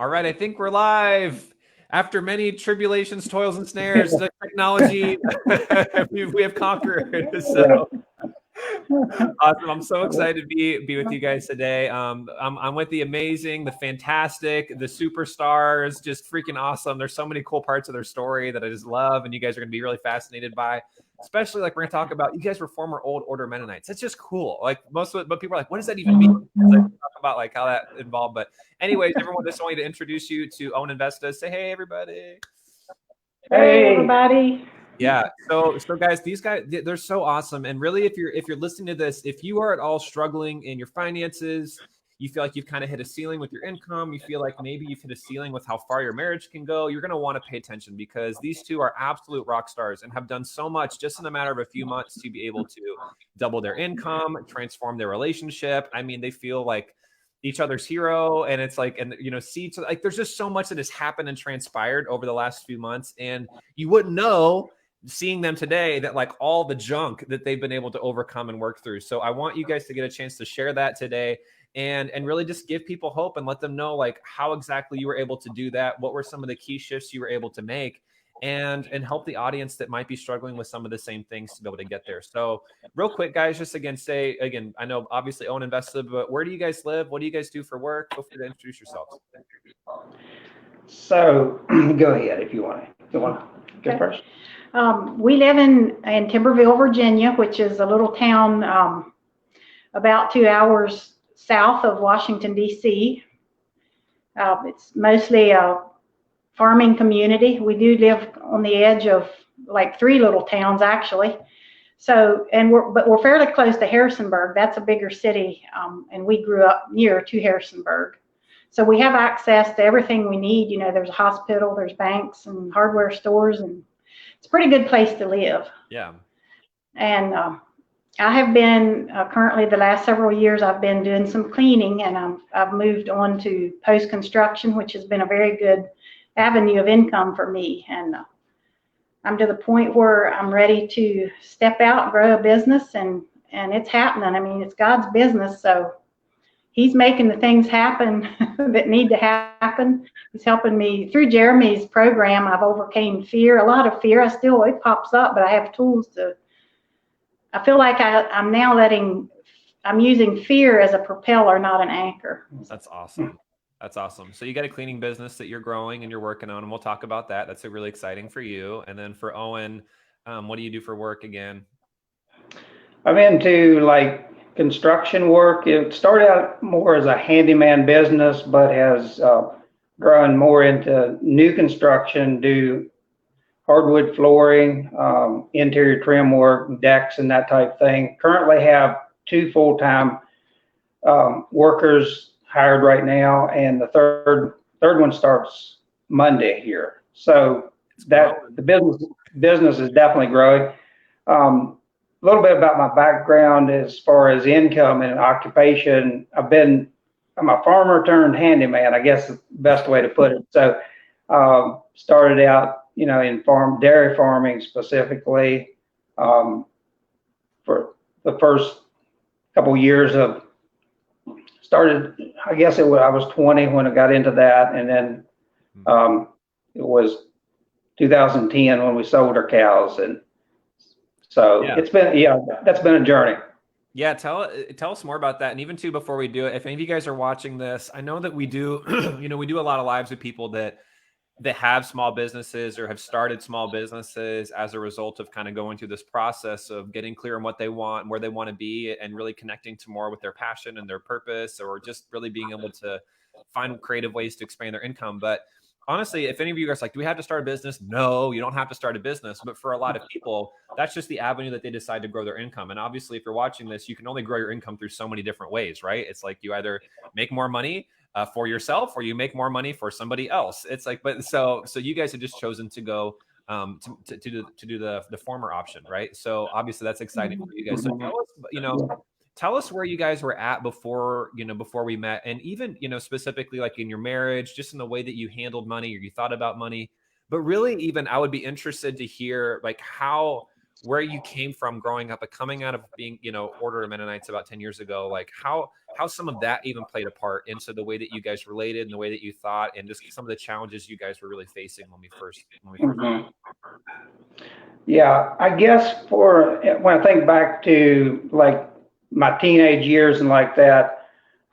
All right, I think we're live. After many tribulations, toils, and snares, the technology we have conquered. So awesome! I'm so excited to be with you guys today. I'm with the amazing, the fantastic, the superstars. Just freaking awesome. There's so many cool parts of their story that I just love, and you guys are going to be really fascinated by. Especially like we're going to talk about. You guys were former Old Order Mennonites. That's just cool. Like most of it, but people are like, what does that even mean? Like, talk about like how that involved. But anyways, everyone, just want to introduce you to Owen and Vesta. Say hey, everybody. Hey, everybody. Yeah. So guys, these guys, they're so awesome. And really, if you're listening to this, if you are at all struggling in your finances, you feel like you've kind of hit a ceiling with your income, you feel like maybe you've hit a ceiling with how far your marriage can go, you're going to want to pay attention because these two are absolute rock stars and have done so much just in a matter of a few months to be able to double their income, transform their relationship. I mean, they feel like each other's hero, and it's like, and see each other, like there's just so much that has happened and transpired over the last few months, and you wouldn't know seeing them today that like all the junk that they've been able to overcome and work through. So I want you guys to get a chance to share that today and really just give people hope and let them know like how exactly you were able to do that. What were some of the key shifts you were able to make, and help the audience that might be struggling with some of the same things to be able to get there. So real quick, guys, just again, I know obviously Owen and Vesta, but where do you guys live? What do you guys do for work? Feel free to introduce yourselves. So go ahead if you want to. You want to go first? We live in Timberville, Virginia, which is a little town about 2 hours south of Washington, D.C. It's mostly a farming community. We do live on the edge of like 3 little towns, actually. So, but we're fairly close to Harrisonburg. That's a bigger city, and we grew up near to Harrisonburg. So we have access to everything we need. There's a hospital, there's banks and hardware stores, and it's a pretty good place to live. Yeah. And I have been currently the last several years I've been doing some cleaning, and I've moved on to post-construction, which has been a very good avenue of income for me. And I'm to the point where I'm ready to step out and grow a business, and it's happening. I mean, it's God's business, so He's making the things happen that need to happen. He's helping me through Jeremy's program. I've overcame fear, a lot of fear. It pops up, but I have tools I feel like I'm using fear as a propeller, not an anchor. That's awesome. That's awesome. So you got a cleaning business that you're growing and you're working on, and we'll talk about that. That's really exciting for you. And then for Owen, what do you do for work again? I'm into like construction work. It started out more as a handyman business, but has grown more into new construction, do hardwood flooring, interior trim work, decks, and that type of thing. Currently have 2 full-time workers hired right now, and the third one starts Monday here. So that the business is definitely growing. A little bit about my background as far as income and occupation. I'm a farmer turned handyman, I guess the best way to put it. So started out, in dairy farming specifically for the first couple years of started, I guess I was 20 when I got into that. And then it was 2010 when we sold our cows. And so It's been, that's been a journey. Yeah, tell us more about that. And even too, before we do it, if any of you guys are watching this, I know that we do, we do a lot of lives with people that have small businesses or have started small businesses as a result of kind of going through this process of getting clear on what they want and where they want to be, and really connecting to more with their passion and their purpose, or just really being able to find creative ways to expand their income. But honestly, if any of you guys like, do we have to start a business? No, you don't have to start a business. But for a lot of people, that's just the avenue that they decide to grow their income. And obviously, if you're watching this, you can only grow your income through so many different ways, right? It's like you either make more money for yourself, or you make more money for somebody else. It's like, but so you guys have just chosen to go to do the former option, right? So obviously that's exciting for you guys. So tell us where you guys were at before we met, and even, specifically like in your marriage, just in the way that you handled money or you thought about money. But really, even I would be interested to hear like how where you came from growing up, coming out of being, Order of Mennonites about 10 years ago, like how some of that even played a part into the way that you guys related and the way that you thought, and just some of the challenges you guys were really facing when we first. Mhm. Yeah, I guess when I think back to like my teenage years and like that,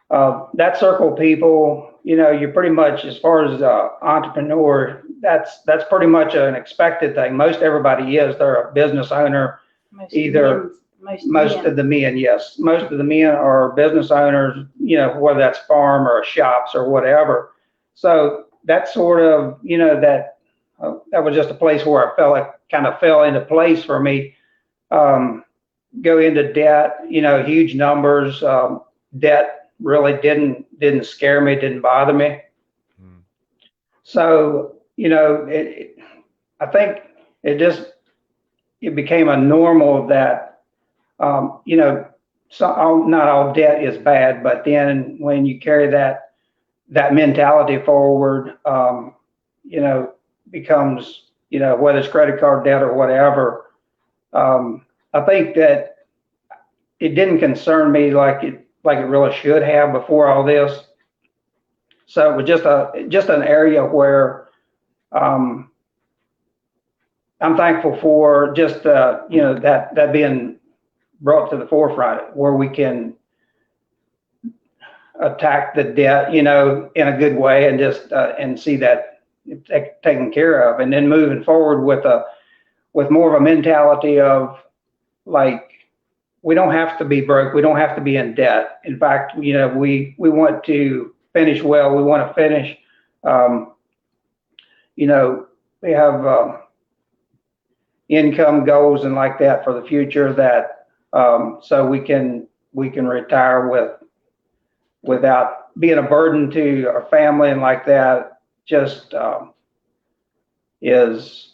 that circle of people, you're pretty much, as far as entrepreneur, that's pretty much an expected thing. Most everybody is. They're a business owner. Most of the men, yes, most of the men are business owners. Whether that's farm or shops or whatever. So that's sort of, that was just a place where I felt it kind of fell into place for me. Go into debt, huge numbers. Debt really didn't scare me, didn't bother me. So, I think it became a normal that, not all debt is bad, but then when you carry that mentality forward, becomes, whether it's credit card debt or whatever, I think that it didn't concern me like it really should have before all this. So it was just an area where I'm thankful for just that being brought to the forefront, where we can attack the debt, in a good way, and just and see that taken care of, and then moving forward with more of a mentality of like, we don't have to be broke, we don't have to be in debt. In fact, we want to finish well. We want to finish. We have income goals and like that for the future, that so we can retire without being a burden to our family and like that. Just there's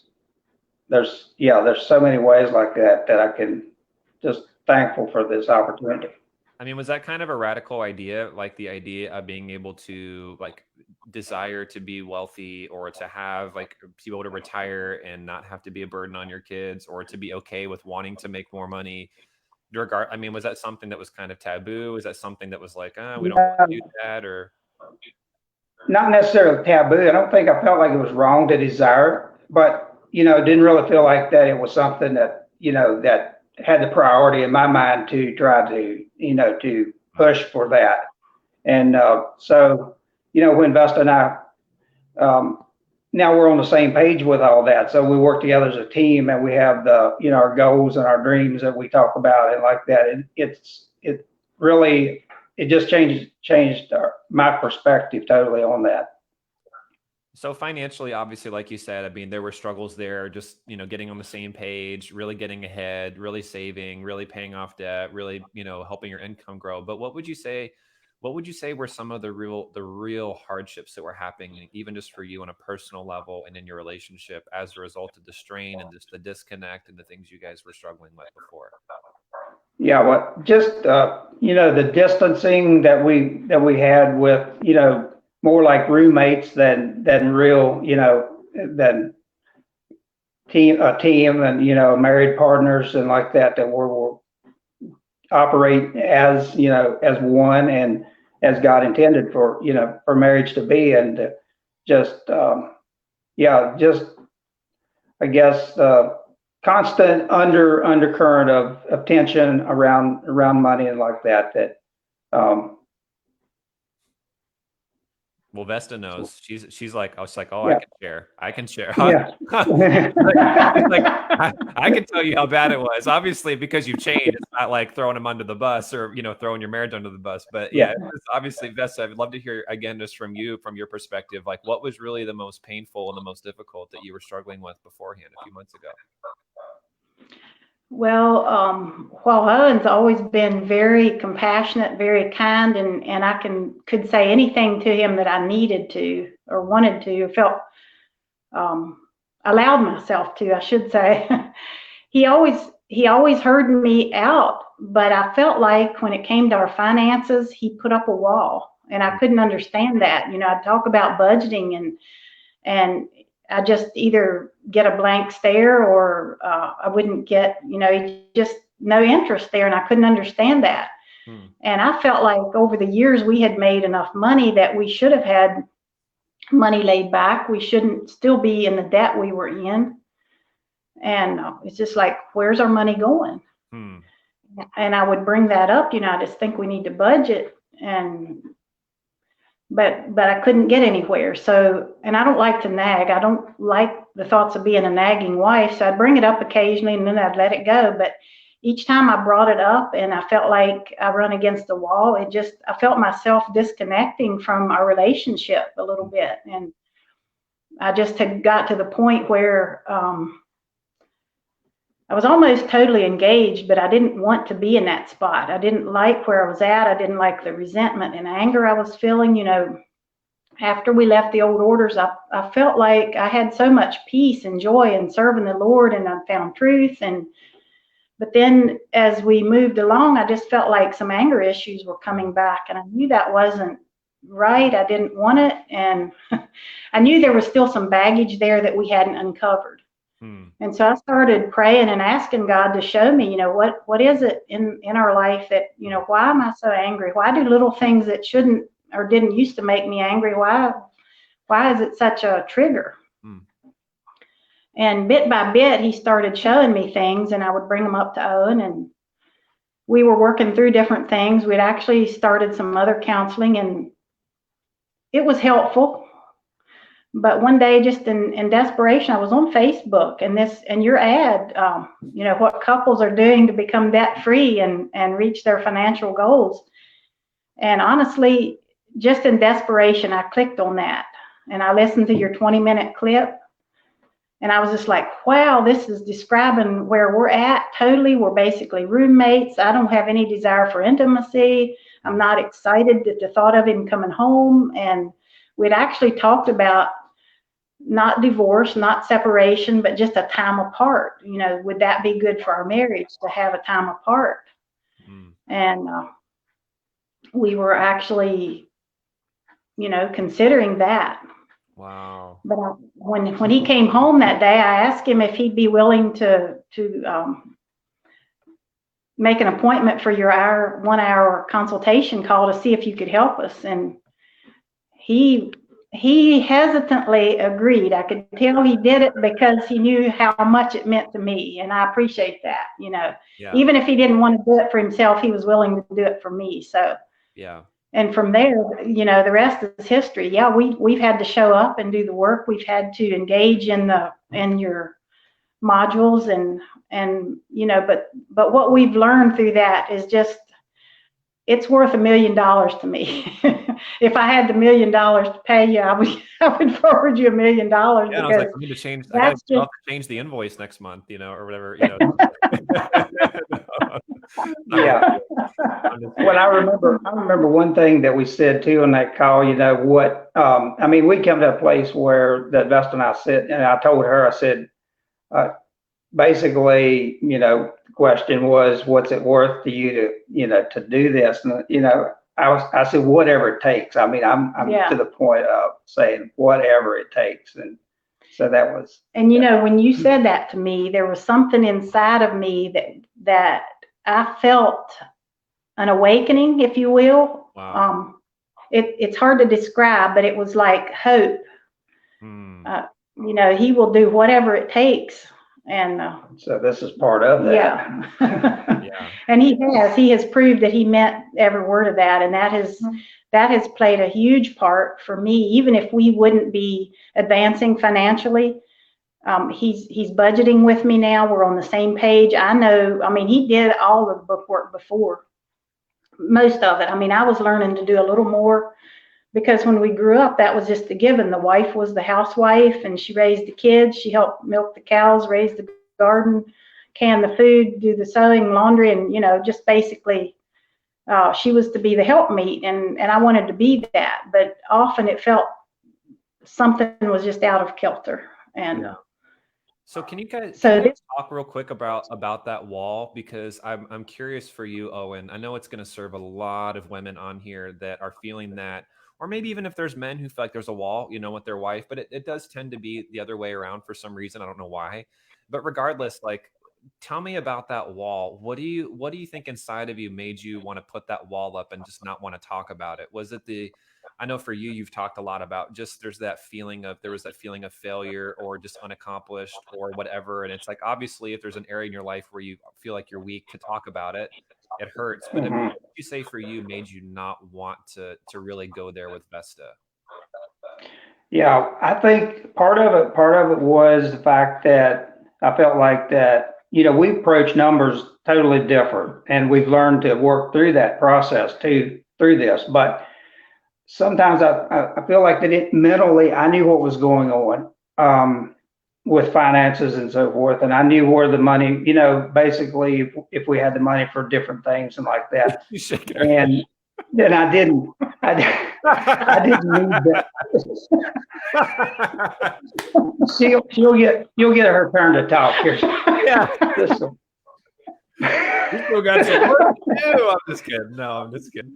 so many ways like that I can just thankful for this opportunity. I mean, was that kind of a radical idea, like the idea of being able to like desire to be wealthy, or to have like be able to retire and not have to be a burden on your kids, or to be okay with wanting to make more money? I mean, was that something that was kind of taboo? Is that something that was like, we don't want to do that, or? Not necessarily taboo. I don't think I felt like it was wrong to desire, but didn't really feel like that it was something that that had the priority in my mind to try to to push for that. And so when Vesta and I, now we're on the same page with all that, so we work together as a team, and we have the our goals and our dreams that we talk about and like that. And it really just changed my perspective totally on that. So financially, obviously, like you said, I mean, there were struggles there, just, getting on the same page, really getting ahead, really saving, really paying off debt, really, helping your income grow. But what would you say were some of the real hardships that were happening, even just for you on a personal level and in your relationship, as a result of the strain and just the disconnect and the things you guys were struggling with before? Yeah, well, just the distancing that we had with more like roommates than real than a team, and married partners and like that were operate as as one, and as God intended for for marriage to be. And just just I guess constant undercurrent of tension around money and like that. Well, Vesta knows. She's like, I was like, oh, Yeah. I can share. Yeah. I can tell you how bad it was. Obviously, because you've changed, it's not like throwing him under the bus, or throwing your marriage under the bus. But yeah, it's obviously, Vesta, I'd love to hear again, just from your perspective, like what was really the most painful and the most difficult that you were struggling with beforehand a few months ago? Well, while Owen's always been very compassionate, very kind, and I could say anything to him that I needed to or wanted to, or felt allowed myself to, I should say. he always heard me out, but I felt like when it came to our finances, he put up a wall, and I couldn't understand that. I'd talk about budgeting and I just either get a blank stare or I wouldn't get, just no interest there. And I couldn't understand that. And I felt like over the years we had made enough money that we should have had money laid back. We shouldn't still be in the debt we were in. And it's just like, where's our money going? And I would bring that up, I just think we need to budget. But I couldn't get anywhere. So, and I don't like to nag. I don't like the thoughts of being a nagging wife. So I'd bring it up occasionally and then I'd let it go. But each time I brought it up and I felt like I run against the wall, I felt myself disconnecting from our relationship a little bit. And I just had got to the point where I was almost totally engaged, but I didn't want to be in that spot. I didn't like where I was at. I didn't like the resentment and anger I was feeling. After we left the old orders, I felt like I had so much peace and joy in serving the Lord, and I found truth. But then as we moved along, I just felt like some anger issues were coming back, and I knew that wasn't right. I didn't want it, and I knew there was still some baggage there that we hadn't uncovered. And so I started praying and asking God to show me, what is it in our life that, why am I so angry? Why do little things that shouldn't or didn't used to make me angry? Why is it such a trigger? And bit by bit, he started showing me things, and I would bring them up to Owen, and we were working through different things. We'd actually started some other counseling, and it was helpful. But one day, just in desperation, I was on Facebook, and your ad, what couples are doing to become debt free and reach their financial goals. And honestly, just in desperation, I clicked on that, and I listened to your 20-minute clip, and I was just like, wow, this is describing where we're at totally. We're basically roommates. I don't have any desire for intimacy. I'm not excited at the thought of him coming home. And we'd actually talked about not divorce, not separation, but just a time apart. Would that be good for our marriage to have a time apart? And we were actually, considering that. Wow. But when he came home that day, I asked him if he'd be willing to make an appointment for your 1 hour consultation call to see if you could help us. And he hesitantly agreed. I could tell he did it because he knew how much it meant to me, and I appreciate that. Yeah. Even if he didn't want to do it for himself, he was willing to do it for me. So yeah. And from there, the rest is history. Yeah, we've had to show up and do the work. We've had to engage in your modules and but what we've learned through that is just, it's worth $1 million to me. If I had the $1 million to pay you, I would forward you $1 million. Yeah, I was like, I need to change. I have to change the invoice next month, or whatever. Yeah. Well, I remember one thing that we said too on that call. We come to a place where that Vesta and I sit, and I told her, I said, basically, the question was, what's it worth to you to do this? And I said, whatever it takes. I'm to the point of saying whatever it takes. And so that was. And when you said that to me, there was something inside of me that I felt an awakening, if you will. Wow. It's hard to describe, but it was like hope. He will do whatever it takes. And so this is part of that. Yeah. Yeah. And he has proved that he meant every word of that. And that has played a huge part for me, even if we wouldn't be advancing financially. He's budgeting with me now. We're on the same page. I know, he did all of the book work before, most of it. I was learning to do a little more, because when we grew up, that was just a given. The wife was the housewife, and she raised the kids. She helped milk the cows, raise the garden, can the food, do the sewing, laundry, and, just basically she was to be the helpmeet, and I wanted to be that. But often it felt something was just out of kilter. And yeah. So can you guys talk real quick about that wall? Because I'm curious for you, Owen. I know it's going to serve a lot of women on here that are feeling that, or maybe even if there's men who feel like there's a wall, with their wife, but it does tend to be the other way around for some reason. I don't know why, but regardless, like, tell me about that wall. What do you think inside of you made you want to put that wall up and just not want to talk about it? Was it I know for you, you've talked a lot about just there was that feeling of failure or just unaccomplished or whatever. And it's like, obviously, if there's an area in your life where you feel like you're weak to talk about it, it hurts. But what would you say for you made you not want to really go there with Vesta? Yeah, I think part of it was the fact that I felt like that, we approach numbers totally different, and we've learned to work through that process too, through this. But sometimes I feel like that mentally, I knew what was going on with finances and so forth. And I knew where the money, basically if we had the money for different things and like that. And then I didn't need that. You'll get her turn to talk here. Yeah. You still got some work to do. I'm just kidding. No, I'm just kidding.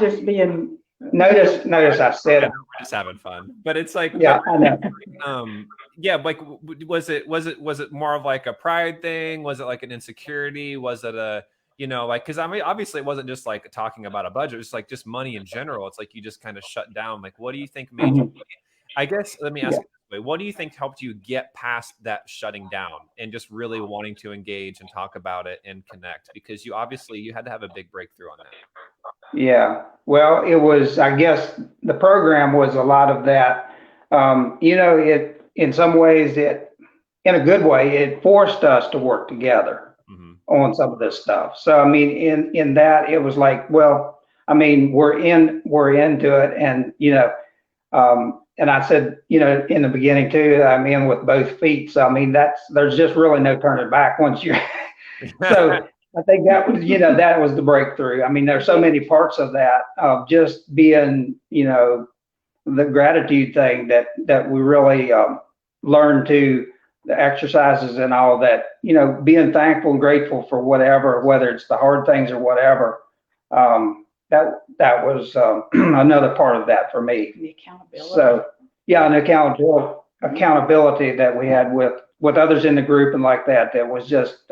Just being. Notice I said it. We're just having fun, but it's like, yeah, I know. Yeah, like, was it more of like a pride thing? Was it like an insecurity? Was it a, like, because I mean, obviously it wasn't just like talking about a budget. It's like just money in general. It's like you just kind of shut down. Like, what do you think made you? I guess let me ask you this way: what do you think helped you get past that shutting down and just really wanting to engage and talk about it and connect? Because you had to have a big breakthrough on that. Yeah, well, it was, I guess the program was a lot of that. It, in some ways, in a good way, it forced us to work together on some of this stuff. So, I mean, in that, it was like, well, I mean, we're into it. And, and I said, in the beginning too, I'm in with both feet. So, I mean, there's just really no turning back once you're, so I think that was, that was the breakthrough. I mean, there's so many parts of that, of just being, the gratitude thing that we really learned to, the exercises and all that, being thankful and grateful for whatever, whether it's the hard things or whatever. That was another part of that for me. The accountability. So, yeah, an accountability that we had with others in the group and like that. That was just,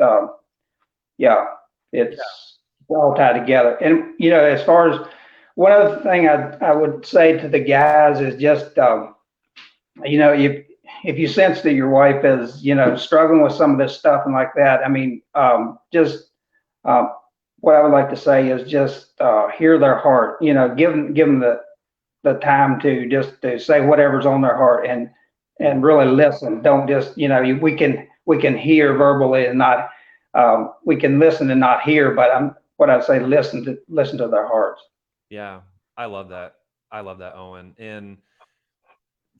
it's all tied together. And, as far as one other thing I would say to the guys is just, if you sense that your wife is, struggling with some of this stuff and like that, I mean, what I would like to say is just hear their heart, give them the time to say whatever's on their heart and really listen. Don't just, we can hear verbally and not, we can listen and not hear, but what I'd say, listen to their hearts. Yeah, I love that. Owen. And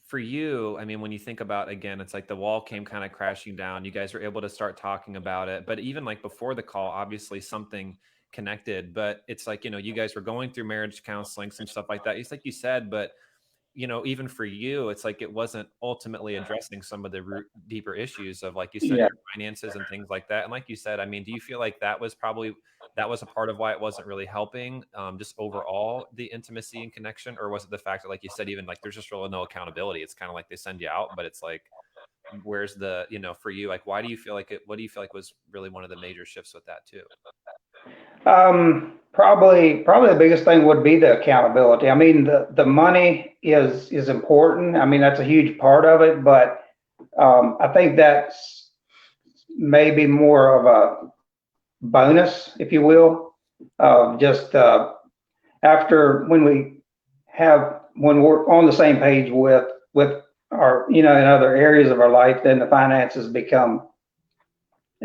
for you, I mean, when you think about, again, it's like the wall came kind of crashing down. You guys were able to start talking about it, but even like before the call, obviously something connected, but it's like, you guys were going through marriage counseling, some stuff like that. It's like you said, but even for you, it's like it wasn't ultimately addressing some of the deeper issues of, like you said, your finances and things like that. And like you said, I mean, do you feel like that was a part of why it wasn't really helping, just overall the intimacy and connection? Or was it the fact that, like you said, even like there's just really no accountability? It's kind of like they send you out, but it's like, where's the, for you, like, what do you feel like was really one of the major shifts with that too? Probably the biggest thing would be the accountability. I mean, the money is important. I mean, that's a huge part of it, but I think that's maybe more of a bonus, if you will, just after when we're on the same page with our, in other areas of our life, then the finances become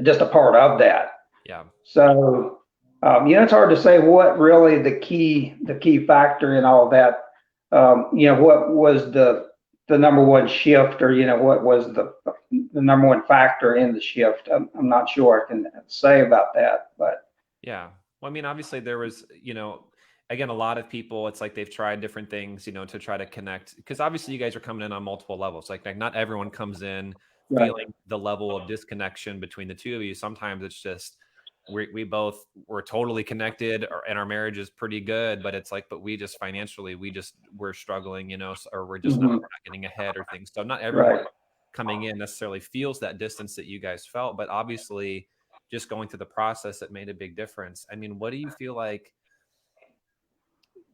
just a part of that. Yeah. So, it's hard to say what really the key factor in all that, what was the number one shift, or, what was the number one factor in the shift. I'm not sure I can say about that, but. Yeah. Well, I mean, obviously there was, again, a lot of people, it's like they've tried different things, to try to connect, because obviously you guys are coming in on multiple levels. Like not everyone comes in feeling the level of disconnection between the two of you. Sometimes it's just, we both were totally connected, and our marriage is pretty good, but it's like, but we just financially, we're struggling, or we're just not getting ahead or things. So not everyone coming in necessarily feels that distance that you guys felt, but obviously just going through the process, it made a big difference. I mean, what do you feel like,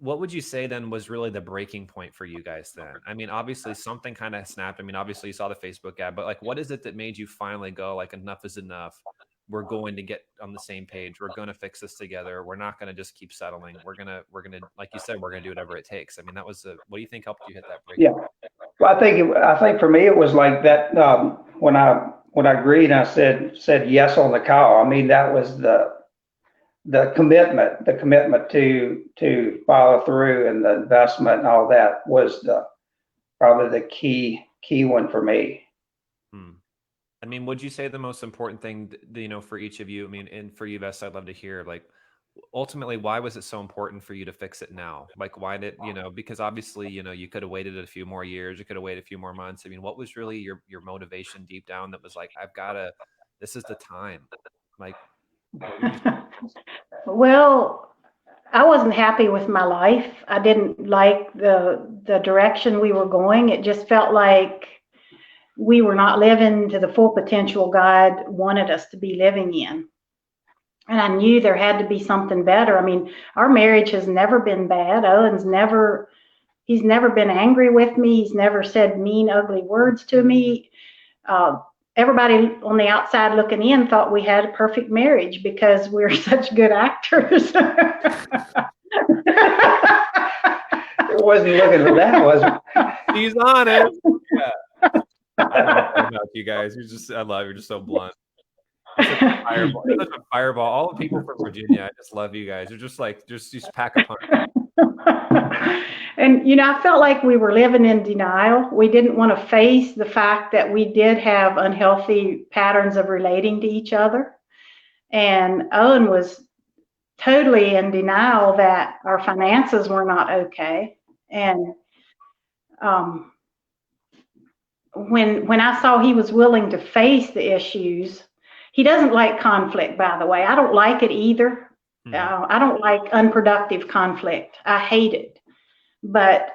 what would you say then was really the breaking point for you guys then? I mean, obviously something kind of snapped. I mean, obviously you saw the Facebook ad, but like, what is it that made you finally go like, enough is enough? We're going to get on the same page. We're going to fix this together. We're not going to just keep settling. We're going to, like you said, we're going to do whatever it takes. I mean, that was what do you think helped you hit that break? Yeah. Well, I think for me, it was like that, when I agreed and I said yes on the call. I mean, that was the commitment to follow through, and the investment and all that was probably the key one for me. I mean, would you say the most important thing, for each of you? I mean, and for you, Vesta, I'd love to hear, like, ultimately, why was it so important for you to fix it now? Like, why did, because obviously, you could have waited a few more years, you could have waited a few more months. I mean, what was really your motivation deep down that was like, this is the time? Like, well, I wasn't happy with my life. I didn't like the direction we were going. It just felt like we were not living to the full potential God wanted us to be living in. And I knew there had to be something better. I mean, our marriage has never been bad. He's never been angry with me. He's never said mean, ugly words to me. Everybody on the outside looking in thought we had a perfect marriage because we're such good actors. It wasn't looking for that, was it? He's on it. Yeah. I love you guys. You're just so blunt. Such a fireball. All the people from Virginia, I just love you guys. You're just like, just pack a punch. And, I felt like we were living in denial. We didn't want to face the fact that we did have unhealthy patterns of relating to each other. And Owen was totally in denial that our finances were not okay. And when I saw he was willing to face the issues, he doesn't like conflict, by the way. I don't like it either. I don't like unproductive conflict. I hate it. But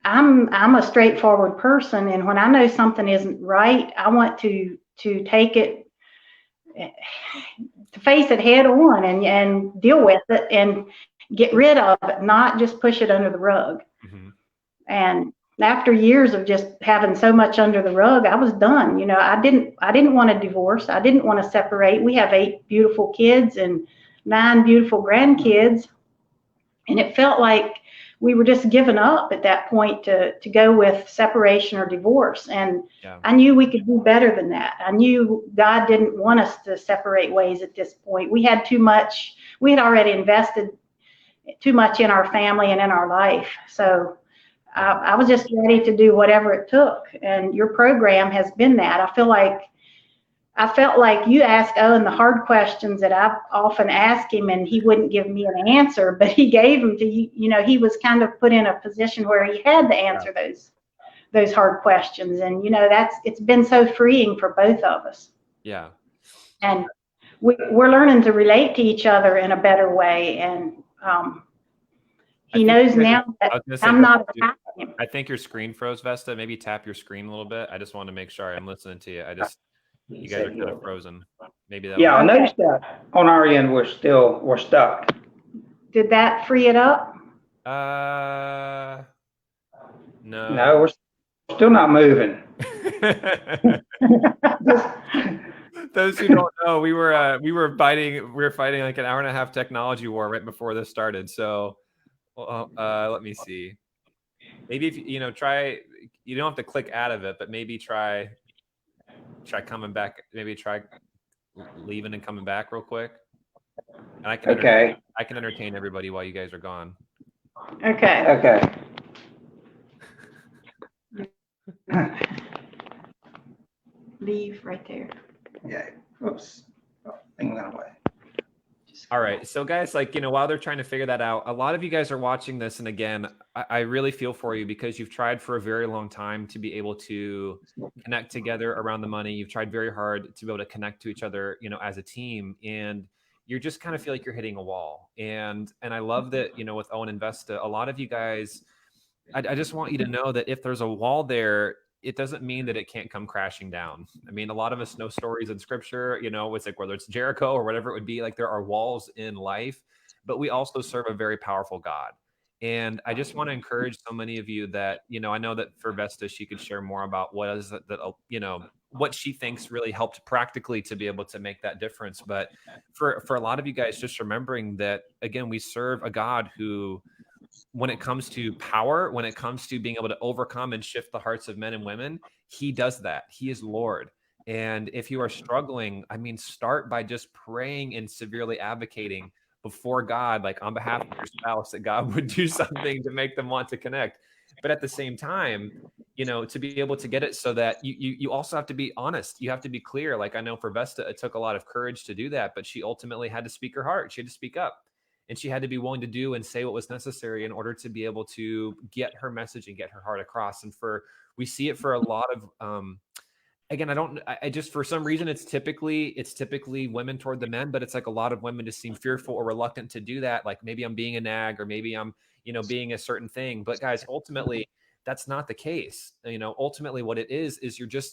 I'm a straightforward person, and when I know something isn't right, I want to take it, to face it head on and deal with it and get rid of it, not just push it under the rug. And after years of just having so much under the rug, I was done. I didn't want a divorce. I didn't want to separate. We have 8 beautiful kids and 9 beautiful grandkids. And it felt like we were just giving up at that point to go with separation or divorce. And I knew we could do better than that. I knew God didn't want us to separate ways at this point. We had too much. We had already invested too much in our family and in our life. So I was just ready to do whatever it took. And your program has been that. I felt like you asked Owen the hard questions that I've often asked him, and he wouldn't give me an answer, but he gave them to you. He was kind of put in a position where he had to answer those hard questions. And, it's been so freeing for both of us. Yeah. And we're learning to relate to each other in a better way. And he knows now that I'm not attacking him. I think your screen froze, Vesta. Maybe tap your screen a little bit. I just want to make sure I'm listening to you. You guys are kind of frozen. Maybe that. Yeah, I noticed that on our end we're stuck. Did that free it up? No. No, we're still not moving. Those who don't know, we were fighting like an hour and a half technology war right before this started. So, let me see. Maybe if try, you don't have to click out of it, but maybe try coming back. Maybe try leaving and coming back real quick. And I can entertain everybody while you guys are gone. Okay. Leave right there. Yeah. Oops. Oh, thing went away. Just All right. So guys, like, while they're trying to figure that out, a lot of you guys are watching this. And again, I really feel for you because you've tried for a very long time to be able to connect together around the money. You've tried very hard to be able to connect to each other, as a team. And you're just kind of feel like you're hitting a wall. And I love that, with Owen and Vesta, a lot of you guys, I just want you to know that if there's a wall there, it doesn't mean that it can't come crashing down. I mean, a lot of us know stories in scripture, it's like whether it's Jericho or whatever it would be, like there are walls in life, but we also serve a very powerful God. And I just want to encourage so many of you that, I know that for Vesta, she could share more about what is it that, what she thinks really helped practically to be able to make that difference. But for a lot of you guys, just remembering that, again, we serve a God who, when it comes to power, when it comes to being able to overcome and shift the hearts of men and women, he does that. He is Lord. And if you are struggling, I mean, start by just praying and severely advocating before God, like on behalf of your spouse, that God would do something to make them want to connect. But at the same time, to be able to get it so that you also have to be honest. You have to be clear. Like I know for Vesta, it took a lot of courage to do that, but she ultimately had to speak her heart. She had to speak up. And she had to be willing to do and say what was necessary in order to be able to get her message and get her heart across. And we see it for a lot of, again, I just, for some reason, it's typically women toward the men, but it's like a lot of women just seem fearful or reluctant to do that. Like maybe I'm being a nag or maybe I'm, being a certain thing. But guys, ultimately, that's not the case. Ultimately what it is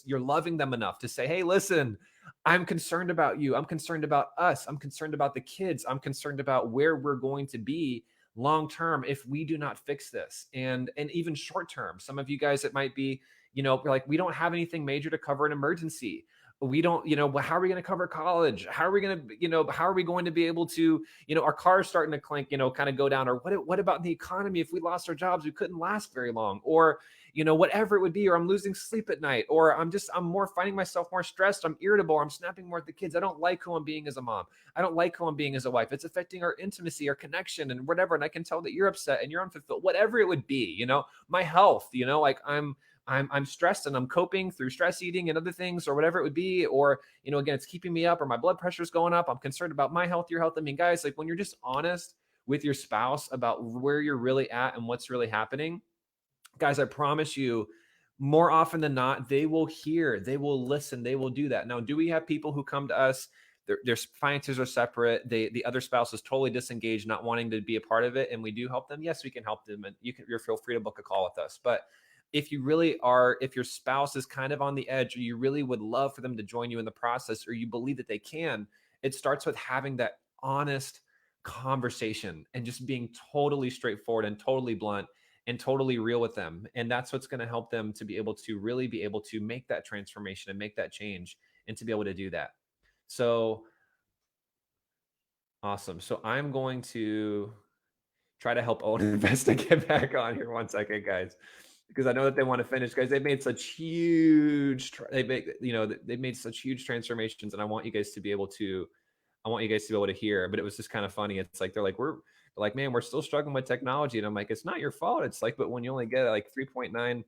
you're loving them enough to say, hey, listen, I'm concerned about you. I'm concerned about us. I'm concerned about the kids. I'm concerned about where we're going to be long-term if we do not fix this. And even short-term, some of you guys, it might be, like we don't have anything major to cover an emergency. We don't, how are we going to cover college? How are we going to, how are we going to be able to, our car's starting to clink, kind of go down, or what about the economy? If we lost our jobs, we couldn't last very long, or, whatever it would be, or I'm losing sleep at night, or I'm finding myself more stressed. I'm irritable. I'm snapping more at the kids. I don't like who I'm being as a mom. I don't like who I'm being as a wife. It's affecting our intimacy, our connection, and whatever. And I can tell that you're upset and you're unfulfilled, whatever it would be, my health, like I'm stressed and I'm coping through stress eating and other things or whatever it would be. Or, again, it's keeping me up or my blood pressure is going up. I'm concerned about my health, your health. I mean, guys, like when you're just honest with your spouse about where you're really at and what's really happening, guys, I promise you, more often than not, they will hear, they will listen, they will do that. Now, do we have people who come to us, their finances are separate, the other spouse is totally disengaged, not wanting to be a part of it, and we do help them? Yes, we can help them, and you're feel free to book a call with us. But if you really are, if your spouse is kind of on the edge, or you really would love for them to join you in the process, or you believe that they can, it starts with having that honest conversation and just being totally straightforward and totally blunt and totally real with them. And that's what's going to help them to be able to really be able to make that transformation and make that change and to be able to do that. So awesome. So I'm going to try to help Owen and Vesta get back on here 1 second, guys, because I know that they want to finish. Guys, they've made such huge, they've made such huge transformations, and I want you guys to be able to hear. But it was just kind of funny. It's like they're like, man, we're still struggling with technology, and I'm like, it's not your fault. It's like, but when you only get like 3.9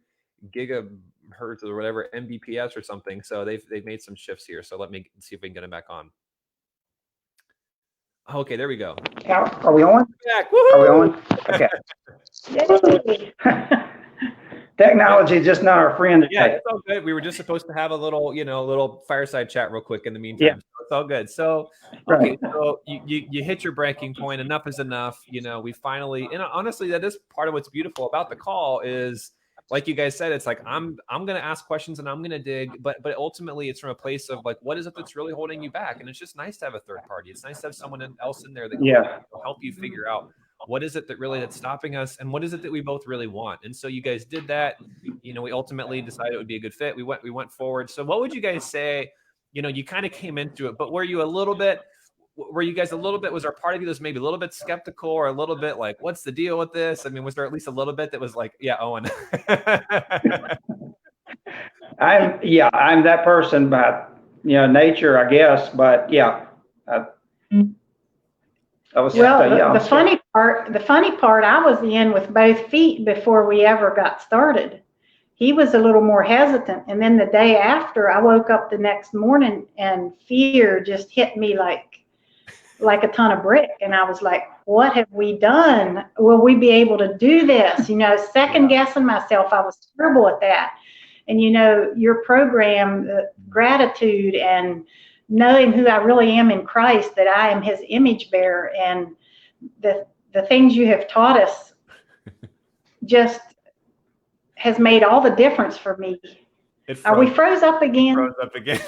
gigahertz or whatever Mbps or something, so they've made some shifts here. So let me see if we can get them back on. Okay, there we go. Are we on? Back. Are we on? Okay. Technology is just not our friend today. Yeah, it's all good. We were just supposed to have a little fireside chat real quick in the meantime. Yeah. So it's all good. So, okay, so you hit your breaking point. Enough is enough. We finally, and honestly, that is part of what's beautiful about the call is, like you guys said, it's like, I'm going to ask questions and I'm going to dig, but ultimately it's from a place of like, what is it that's really holding you back? And it's just nice to have a third party. It's nice to have someone else in there that can help you figure out what is it that's stopping us, and what is it that we both really want. And so you guys did that. We ultimately decided it would be a good fit. We went forward. So what would you guys say? You kind of came into it, but were you guys a little bit, was there a part of you that's maybe a little bit skeptical or a little bit like, what's the deal with this? I mean, was there at least a little bit that was like, yeah, Owen? I'm that person by nature, I guess, but yeah. The funny part, I was in with both feet before we ever got started. He was a little more hesitant, and then the day after, I woke up the next morning and fear just hit me like like a ton of brick. And I was like, what have we done? Will we be able to do this? Second guessing myself. I was terrible at that. And, your program, gratitude and knowing who I really am in Christ, that I am his image bearer, and the things you have taught us just has made all the difference for me. Are we froze up again? Froze up again.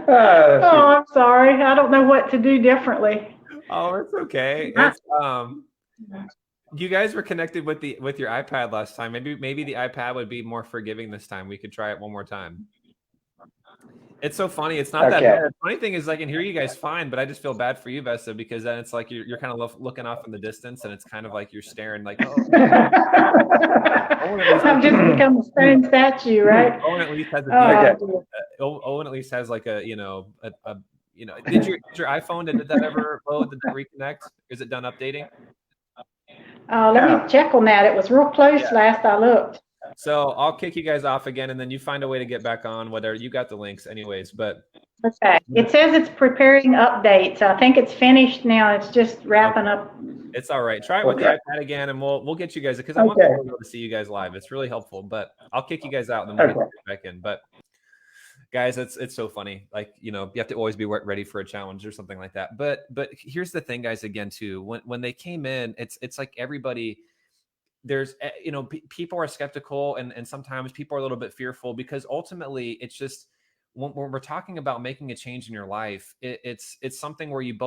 Oh, I'm sorry. I don't know what to do differently. Oh, it's okay. It's you guys were connected with your iPad last time. Maybe the iPad would be more forgiving this time. We could try it one more time. It's so funny. It's not that bad. The funny thing is I can hear you guys fine, but I just feel bad for you, Vesta, because then it's like you're kind of looking off in the distance, and it's kind of like you're staring like, oh. I've just become a stone statue, right? Owen at least has Owen at least has like did your iPhone, did that ever load? Did that reconnect? Is it done updating? Let me check on that. It was real close last I looked. So I'll kick you guys off again, and then you find a way to get back on. Whatever, you got the links anyways. But okay, it says it's preparing updates. I think it's finished now. It's just wrapping up. It's all right. Try it with the iPad again, and we'll get you guys, because I want people to see you guys live. It's really helpful. But I'll kick you guys out, and then we'll get you back in. But guys, it's so funny. Like, you have to always be ready for a challenge or something like that. But here's the thing, guys. Again, too, when they came in, it's like everybody. There's, people are skeptical, and sometimes people are a little bit fearful, because ultimately it's just when we're talking about making a change in your life, it's something where you're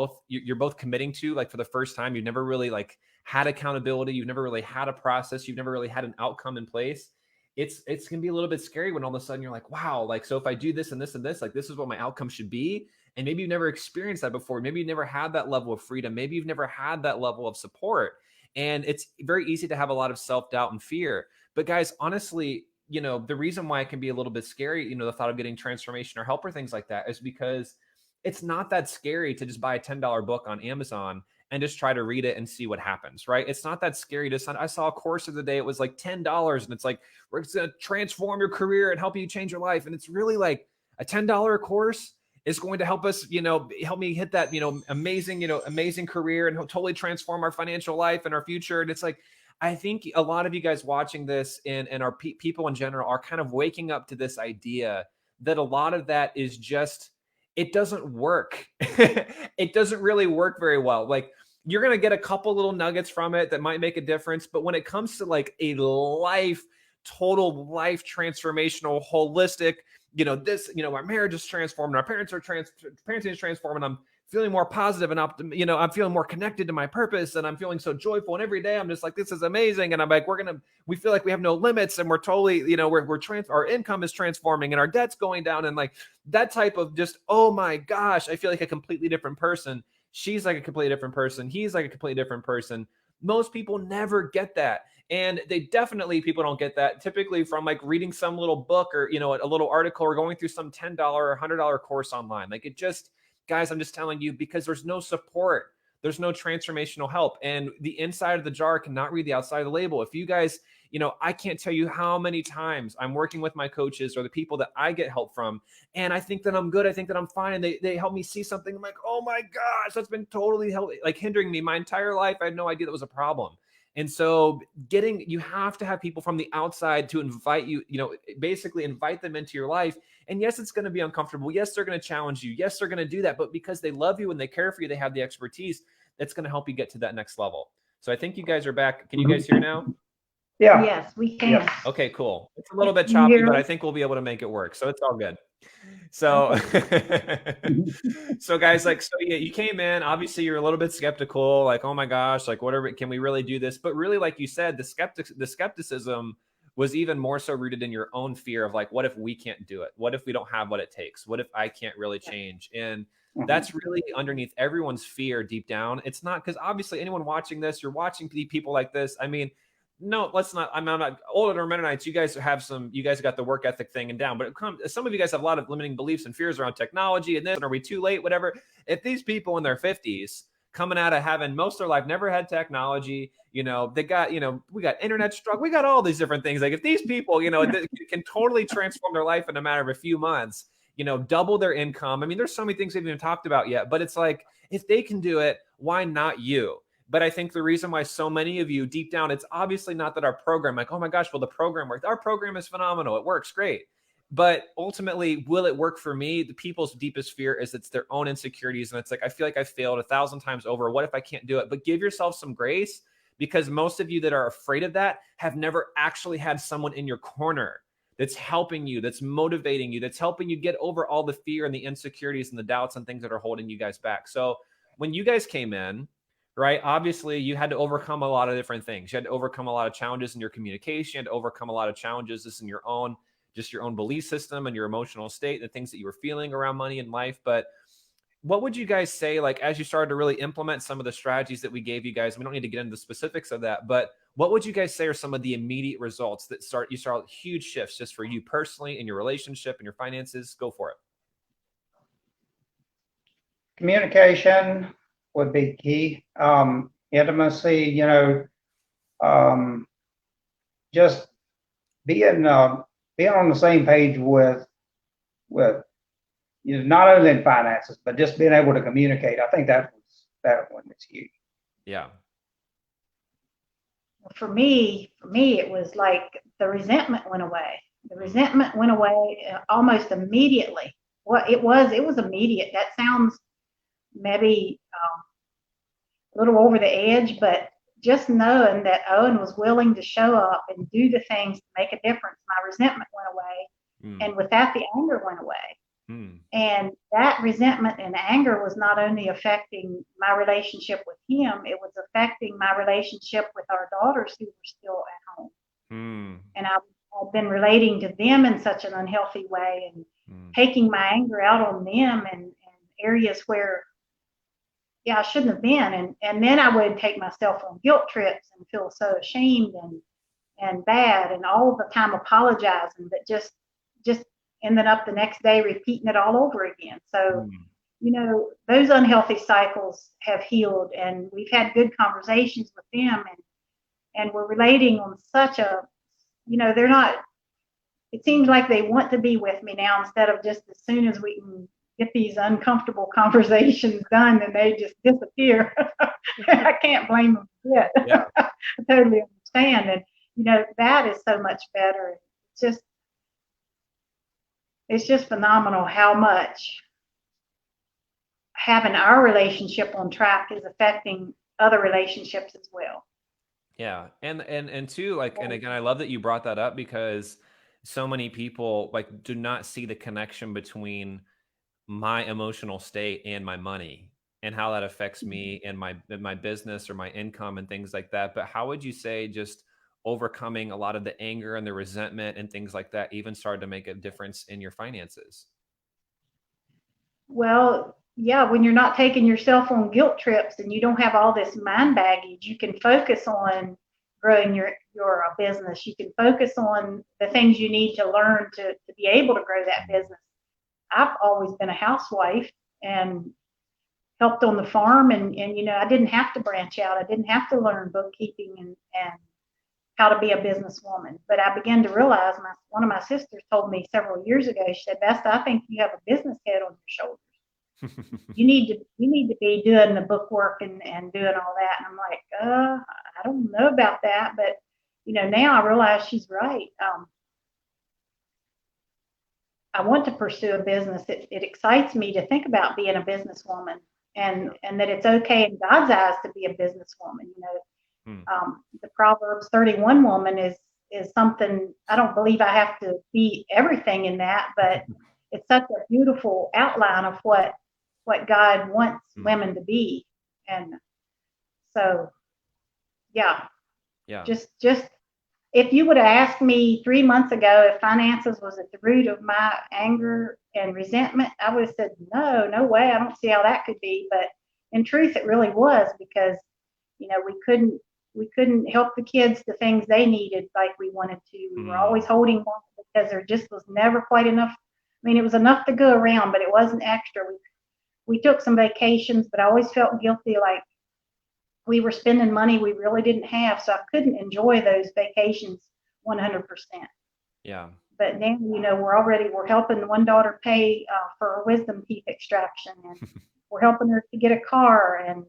both committing to, like, for the first time. You've never really like had accountability. You've never really had a process. You've never really had an outcome in place. It's going to be a little bit scary when all of a sudden you're like, wow, like, so if I do this and this and this, like, this is what my outcome should be. And maybe you've never experienced that before. Maybe you've never had that level of freedom. Maybe you've never had that level of support. And it's very easy to have a lot of self-doubt and fear. But guys, honestly, the reason why it can be a little bit scary, the thought of getting transformation or help or things like that, is because it's not that scary to just buy a $10 book on Amazon and just try to read it and see what happens, right? It's not that scary to sign. I saw a course of the day. It was like $10, and it's like, we're going to transform your career and help you change your life. And it's really like a $10 course is going to help us, help me hit that, amazing career, and totally transform our financial life and our future. And it's like, I think a lot of you guys watching this and our people in general are kind of waking up to this idea that a lot of that is just, it doesn't work. It doesn't really work very well. Like, you're going to get a couple little nuggets from it that might make a difference. But when it comes to like a total life transformational, holistic, our marriage is transformed, our parenting is transformed, and I'm feeling more positive, and I'm feeling more connected to my purpose, and I'm feeling so joyful. And every day I'm just like, this is amazing. And I'm like, we feel like we have no limits, and we're totally, our income is transforming, and our debt's going down, and like that type of just, oh my gosh, I feel like a completely different person. She's like a completely different person. He's like a completely different person. Most people never get that. And people don't get that typically from like reading some little book or, a little article, or going through some $10 or $100 course online. Like, it just, guys, I'm just telling you, because there's no support, there's no transformational help, and the inside of the jar cannot read the outside of the label. If you guys, I can't tell you how many times I'm working with my coaches or the people that I get help from, and I think that I'm good. I think that I'm fine. And they help me see something. I'm like, oh my gosh, that's been totally hindering me my entire life. I had no idea that was a problem. And so you have to have people from the outside to invite you, basically invite them into your life. And yes, it's going to be uncomfortable. Yes, they're going to challenge you. Yes, they're going to do that. But because they love you and they care for you, they have the expertise that's going to help you get to that next level. So I think you guys are back. Can you guys hear now? Yeah. Yes, we can. Yeah. Okay, cool. It's a little bit choppy, but I think we'll be able to make it work. So it's all good. So, so guys, you came in, obviously you're a little bit skeptical, like, oh my gosh, like, whatever, can we really do this? But really, like you said, the skepticism was even more so rooted in your own fear of like, what if we can't do it? What if we don't have what it takes? What if I can't really change? And that's really underneath everyone's fear deep down. It's not, because obviously anyone watching this, you're watching people like this. I mean, no, let's not. I'm not Old Order Mennonites. You guys got the work ethic thing and down, but some of you guys have a lot of limiting beliefs and fears around technology and this. And are we too late? Whatever. If these people in their 50s coming out of having most of their life never had technology, they got, we got internet struggle, we got all these different things. Like, if these people, can totally transform their life in a matter of a few months, double their income. I mean, there's so many things we haven't even talked about yet, but it's like, if they can do it, why not you? But I think the reason why so many of you deep down, it's obviously not that our program, like, oh my gosh, well, the program worked. Our program is phenomenal. It works great. But ultimately, will it work for me? The people's deepest fear is it's their own insecurities. And it's like, I feel like I failed 1,000 times over. What if I can't do it? But give yourself some grace, because most of you that are afraid of that have never actually had someone in your corner that's helping you, that's motivating you, that's helping you get over all the fear and the insecurities and the doubts and things that are holding you guys back. So when you guys came in, right, obviously you had to overcome a lot of different things. You had to overcome a lot of challenges in your communication. You had to overcome a lot of challenges just in your own belief system and your emotional state, the things that you were feeling around money in life. But what would you guys say, like, as you started to really implement some of the strategies that we gave you guys? We don't need to get into the specifics of that, but what would you guys say are some of the immediate results that you saw huge shifts just for you personally in your relationship and your finances? Go for it. Communication would be key. Intimacy, just being on the same page with not only in finances, but just being able to communicate. I think that one is huge. Yeah. For me, it was like the resentment went away. The resentment went away almost immediately. It was immediate. That sounds maybe a little over the edge, but just knowing that Owen was willing to show up and do the things to make a difference, my resentment went away. And with that, the anger went away. And that resentment and anger was not only affecting my relationship with him, it was affecting my relationship with our daughters who were still at home. And I've been relating to them in such an unhealthy way, and taking my anger out on them and areas where, I shouldn't have been. And then I would take myself on guilt trips and feel so ashamed and bad, and all the time apologizing, but just ended up the next day repeating it all over again. So, those unhealthy cycles have healed, and we've had good conversations with them, and we're relating on such a, they're not, it seems like they want to be with me now, instead of just as soon as we can get these uncomfortable conversations done, then they just disappear. I can't blame them yet. Yeah. I totally understand. And, that is so much better. It's just phenomenal how much having our relationship on track is affecting other relationships as well. Yeah. And too, like, and again, I love that you brought that up, because so many people do not see the connection between my emotional state and my money and how that affects me and my business or my income and things like that. But how would you say just overcoming a lot of the anger and the resentment and things like that even started to make a difference in your finances? Well, yeah, when you're not taking yourself on guilt trips and you don't have all this mind baggage, you can focus on growing your business. You can focus on the things you need to learn to be able to grow that business. I've always been a housewife and helped on the farm, and I didn't have to branch out. I didn't have to learn bookkeeping and how to be a businesswoman. But I began to realize, one of my sisters told me several years ago, she said, Vesta, I think you have a business head on your shoulders. You need to be doing the bookwork and doing all that. And I'm like, I don't know about that. But, now I realize she's right. I want to pursue a business. It excites me to think about being a businesswoman, and that it's okay in God's eyes to be a businesswoman. The Proverbs 31 woman is something, I don't believe I have to be everything in that, but it's such a beautiful outline of what God wants women to be. And so, just if you would have asked me 3 months ago if finances was at the root of my anger and resentment, I would have said, no way. I don't see how that could be. But in truth, it really was, because, we couldn't help the kids the things they needed like we wanted to. We were always holding back because there just was never quite enough. I mean, it was enough to go around, but it wasn't extra. We took some vacations, but I always felt guilty, like we were spending money we really didn't have. So I couldn't enjoy those vacations 100%. Yeah. But now, we're helping one daughter pay for her wisdom teeth extraction, and we're helping her to get a car, and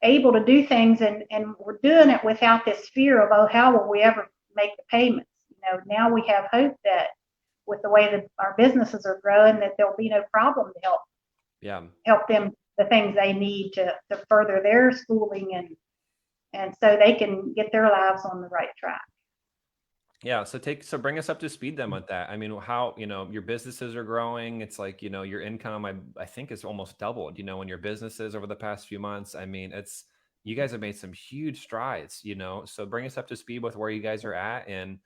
able to do things, and we're doing it without this fear of, oh, how will we ever make the payments? Now we have hope that with the way that our businesses are growing, that there'll be no problem to help them the things they need to further their schooling, and so they can get their lives on the right track. Yeah. So bring us up to speed then with that. I mean, how, your businesses are growing. It's like, your income, I think is almost doubled, in your businesses over the past few months. I mean, you guys have made some huge strides, so bring us up to speed with where you guys are at and,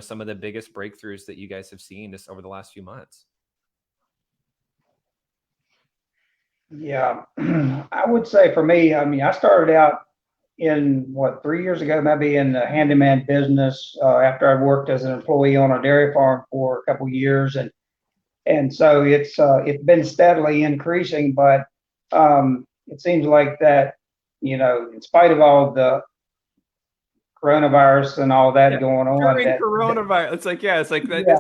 some of the biggest breakthroughs that you guys have seen just over the last few months. Yeah, I would say for me, I mean, I started out in 3 years ago, maybe in the handyman business after I'd worked as an employee on a dairy farm for a couple of years, and so it's been steadily increasing, but it seems like that, in spite of all the coronavirus and all that going on, during coronavirus, it's like this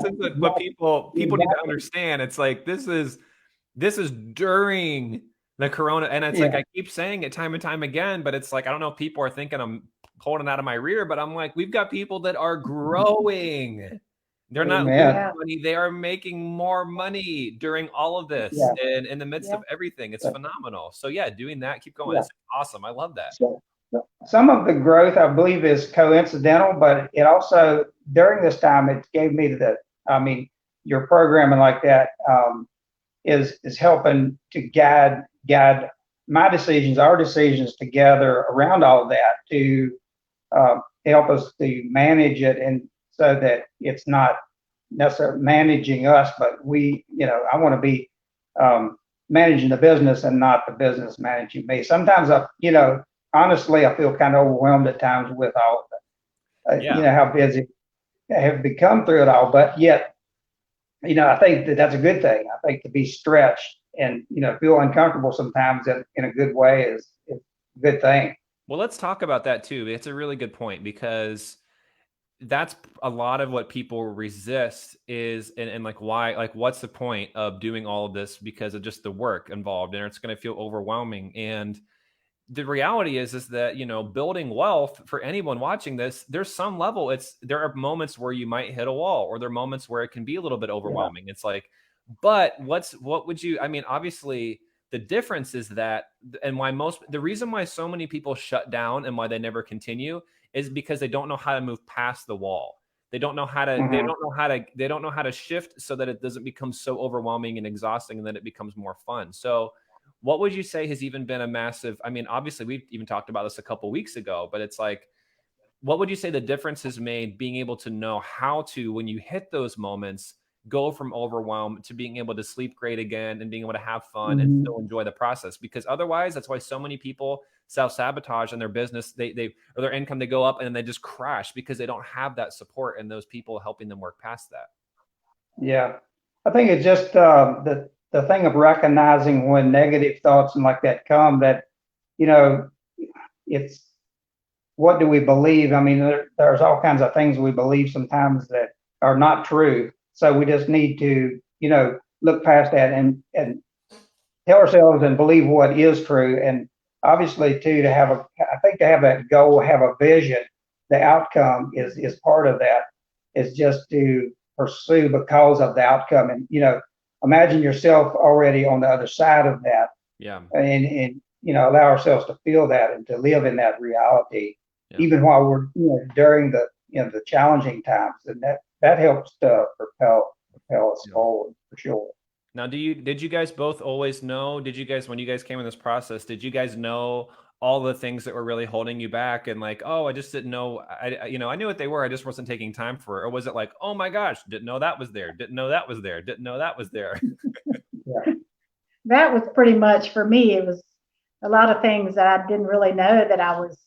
is what people need to understand. It's like this is during the corona, and it's like I keep saying it time and time again, but it's like I don't know if people are thinking I'm pulling it out of my rear, but I'm like, we've got people that are growing. They're not losing money; they are making more money during all of this, and in the midst of everything, it's phenomenal. So doing that, keep going. It's awesome. I love that. Some of the growth, I believe, is coincidental, but it also during this time it gave me your programming like that is helping to guide my decisions, our decisions together around all of that to help us to manage it, and so that it's not necessarily managing us, but we, I want to be managing the business and not the business managing me. Sometimes honestly, I feel kind of overwhelmed at times with all of how busy I have become through it all, but yet, I think that's a good thing. I think to be stretched and, feel uncomfortable sometimes in a good way is a good thing. Well, let's talk about that too. It's a really good point, because that's a lot of what people resist is, and like, why, like, what's the point of doing all of this because of just the work involved, and it's going to feel overwhelming. And the reality is that, building wealth for anyone watching this, there's some level, there are moments where you might hit a wall, or there are moments where it can be a little bit overwhelming. It's like, but what would you, I mean, obviously the difference is that, and the reason why so many people shut down and why they never continue is because they don't know how to move past the wall. They don't know how to, they don't know how to shift so that it doesn't become so overwhelming and exhausting, and then it becomes more fun. So what would you say has even been a massive, I mean, obviously we've even talked about this a couple of weeks ago, but it's like, what would you say the difference has made being able to know how to, when you hit those moments, go from overwhelm to being able to sleep great again and being able to have fun and still enjoy the process? Because otherwise, that's why so many people self-sabotage in their business, or their income, they go up and then they just crash because they don't have that support and those people helping them work past that. Yeah, I think it's just the thing of recognizing when negative thoughts and like that come, that, it's, what do we believe? I mean, there's all kinds of things we believe sometimes that are not true. So we just need to, look past that and tell ourselves and believe what is true. And obviously too, to have a goal, have a vision, the outcome is part of that. It's just to pursue because of the outcome. And, imagine yourself already on the other side of that. Yeah. And allow ourselves to feel that and to live in that reality, even while we're, during the, the challenging times. And that helps to propel us forward for sure. Now, did you guys both always know, when you guys came in this process, did you guys know all the things that were really holding you back, and like, oh, I just didn't know, I knew what they were, I just wasn't taking time for it? Or was it like, oh my gosh, didn't know that was there, didn't know that was there, didn't know that was there? That was pretty much for me. It was a lot of things that I didn't really know, that I was,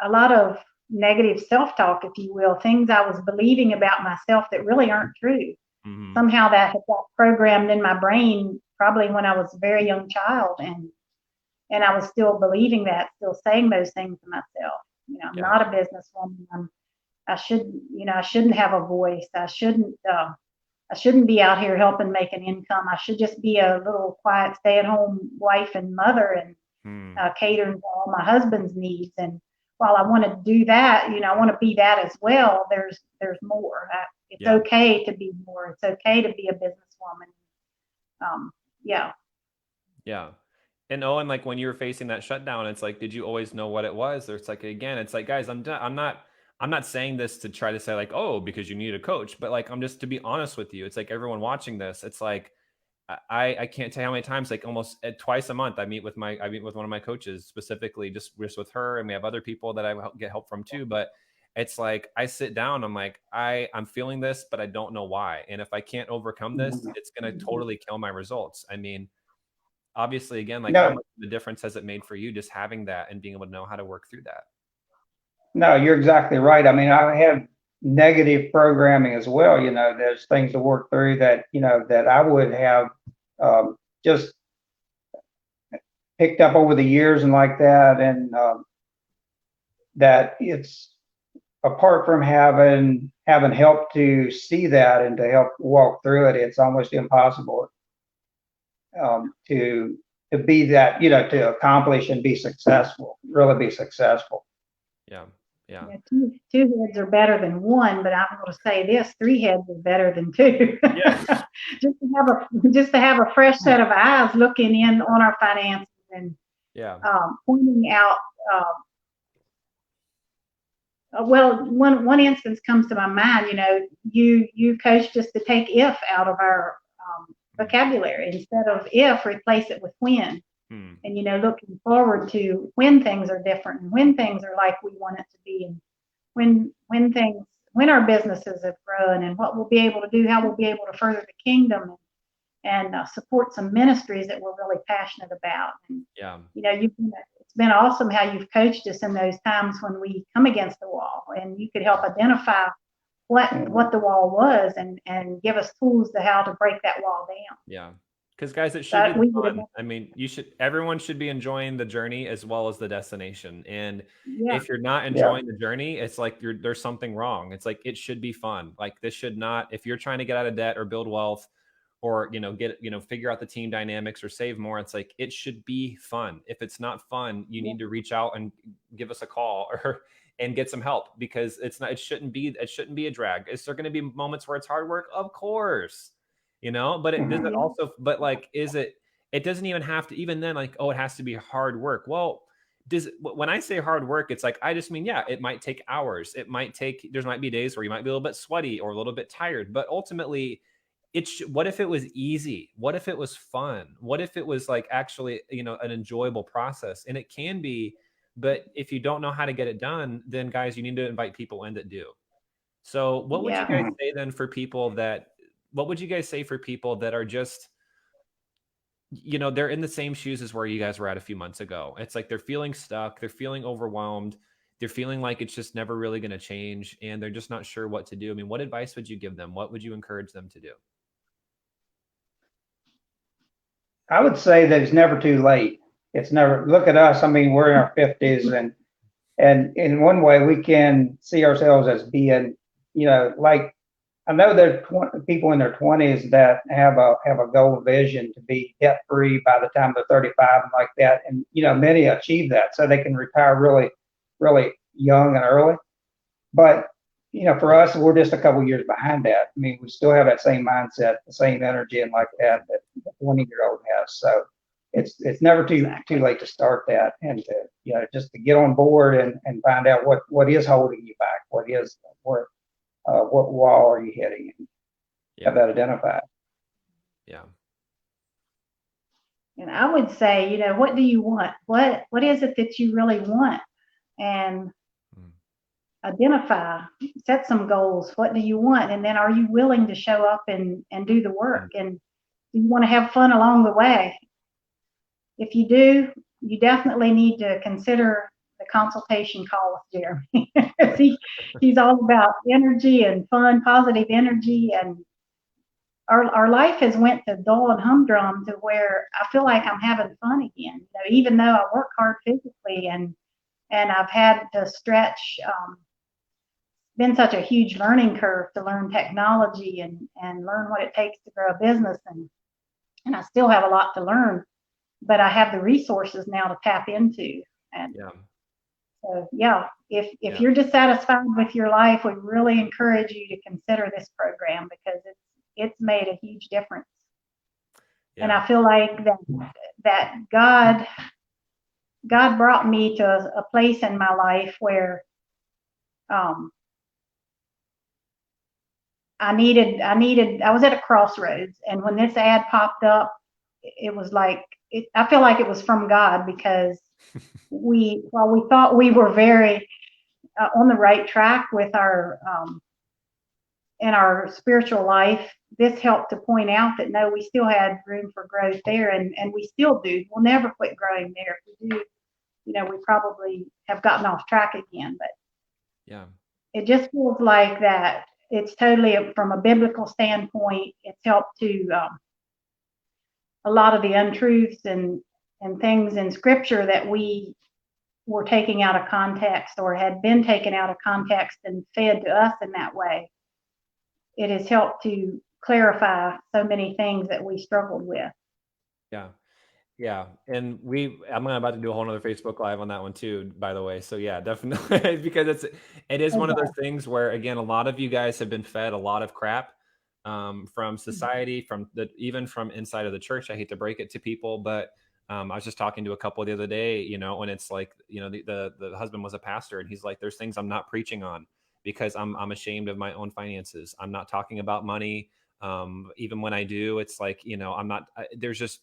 a lot of negative self-talk, if you will, things I was believing about myself that really aren't true. Somehow that had got programmed in my brain probably when I was a very young child, and I was still believing that, still saying those things to myself. I'm not a businesswoman. I shouldn't have a voice. I shouldn't be out here helping make an income. I should just be a little quiet stay-at-home wife and mother and catering to all my husband's needs. And while I want to do that, I want to be that as well. There's more. It's okay to be more. It's okay to be a businesswoman. Yeah. Yeah. And Owen, like when you were facing that shutdown, it's like, did you always know what it was? Or it's like, again, it's like, guys, I'm not saying this to try to say like, oh, because you need a coach, but like, I'm just to be honest with you. It's like everyone watching this, it's like, I can't tell you how many times, like almost twice a month, I meet with one of my coaches specifically, just with her. And we have other people that I get help from too. But it's like, I sit down, I'm like, I'm feeling this, but I don't know why. And if I can't overcome this, it's going to totally kill my results. I mean, obviously, again, like how much of the difference has it made for you just having that and being able to know how to work through that? No, you're exactly right. I mean, I have negative programming as well. There's things to work through that, that I would have just picked up over the years and like that. And that it's apart from having help to see that and to help walk through it, it's almost impossible to be that, to accomplish and be successful, really be successful. Yeah. Two heads are better than one, but I'm going to say this: 3 heads are better than 2. Yeah. just to have a fresh set of eyes looking in on our finances and pointing out. Well, one instance comes to my mind. You coached us to take if out of our vocabulary. Instead of if, replace it with when. And looking forward to when things are different and when things are like we want it to be, and when our businesses have grown and what we'll be able to do, how we'll be able to further the kingdom and support some ministries that we're really passionate about. And it's been awesome how you've coached us in those times when we come against the wall, and you could help identify what the wall was and give us tools to how to break that wall down. Yeah. Because guys, it should be fun. I mean, everyone should be enjoying the journey as well as the destination. And if you're not enjoying the journey, it's like there's something wrong. It's like, it should be fun. Like this should not, if you're trying to get out of debt or build wealth or, figure out the team dynamics or save more, it's like, it should be fun. If it's not fun, you need to reach out and give us a call and get some help, because it shouldn't be a drag. Is there going to be moments where it's hard work? Of course. But it doesn't also, but like, it doesn't even have to, even then, like, oh, it has to be hard work. Well, when I say hard work, it's like, I just mean, it might take hours. There might be days where you might be a little bit sweaty or a little bit tired, but ultimately what if it was easy? What if it was fun? What if it was like actually, an enjoyable process? And it can be, but if you don't know how to get it done, then guys, you need to invite people in that do. So what would you guys say then for people that, what would you guys say for people that are just, they're in the same shoes as where you guys were at a few months ago? It's like they're feeling stuck, they're feeling overwhelmed, they're feeling like it's just never really going to change, and they're just not sure what to do. I mean, what advice would you give them? What would you encourage them to do? I would say that it's never too late. It's never, look at us. I mean, we're in our 50s, and in one way we can see ourselves as being, like, I know there are people in their 20s that have a goal vision to be debt free by the time they're 35 and like that. And, many achieve that so they can retire really, really young and early. But, for us, we're just a couple years behind that. I mean, we still have that same mindset, the same energy and like that the 20-year-old has. So it's never too late to start that, and to, just to get on board and find out what is holding you back, what wall are you hitting, and have that identified. Yeah. And I would say, what do you want? What is it that you really want? And identify, set some goals. What do you want? And then are you willing to show up and do the work? And do you want to have fun along the way? If you do, you definitely need to consider the consultation call with Jeremy. He's all about energy and fun, positive energy, and our life has went to dull and humdrum to where I feel like I'm having fun again. Even though I work hard physically and I've had to stretch been such a huge learning curve to learn technology and learn what it takes to grow a business. And I still have a lot to learn, but I have the resources now to tap into. And Yeah. so, yeah, if you're dissatisfied with your life, we really encourage you to consider this program because it's made a huge difference. Yeah. And I feel like that God brought me to a place in my life where I was at a crossroads, and when this ad popped up, it was like I feel like it was from God because while we thought we were very on the right track with our in our spiritual life, this helped to point out that no, we still had room for growth there, and we still do. We'll never quit growing there. If we do, we probably have gotten off track again. But yeah, it just feels like that. It's totally from a biblical standpoint. It's helped to a lot of the untruths and things in Scripture that we were taking out of context or had been taken out of context and fed to us in that way. It has helped to clarify so many things that we struggled with. Yeah. Yeah. And I'm about to do a whole nother Facebook Live on that one too, by the way. So yeah, definitely because it is one of those things where, again, a lot of you guys have been fed a lot of crap from society, even from inside of the church. I hate to break it to people, but I was just talking to a couple the other day, and it's like, the husband was a pastor and he's like, there's things I'm not preaching on because I'm ashamed of my own finances. I'm not talking about money. Even when I do, it's like, I'm not, there's just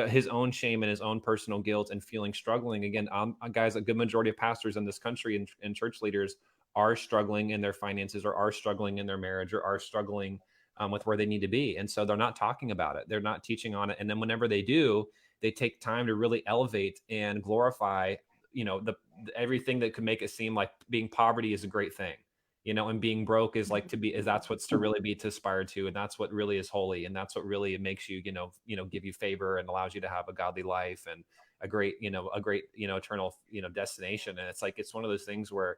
his own shame and his own personal guilt and feeling struggling. Again, guys, a good majority of pastors in this country and church leaders are struggling in their finances or are struggling in their marriage or are struggling with where they need to be. And so they're not talking about it. They're not teaching on it. And then whenever they do, they take time to really elevate and glorify, everything that could make it seem like being poverty is a great thing, and being broke is like that's what's to really be to aspire to. And that's what really is holy. And that's what really makes you, give you favor and allows you to have a godly life and a great, eternal, destination. And it's like, it's one of those things where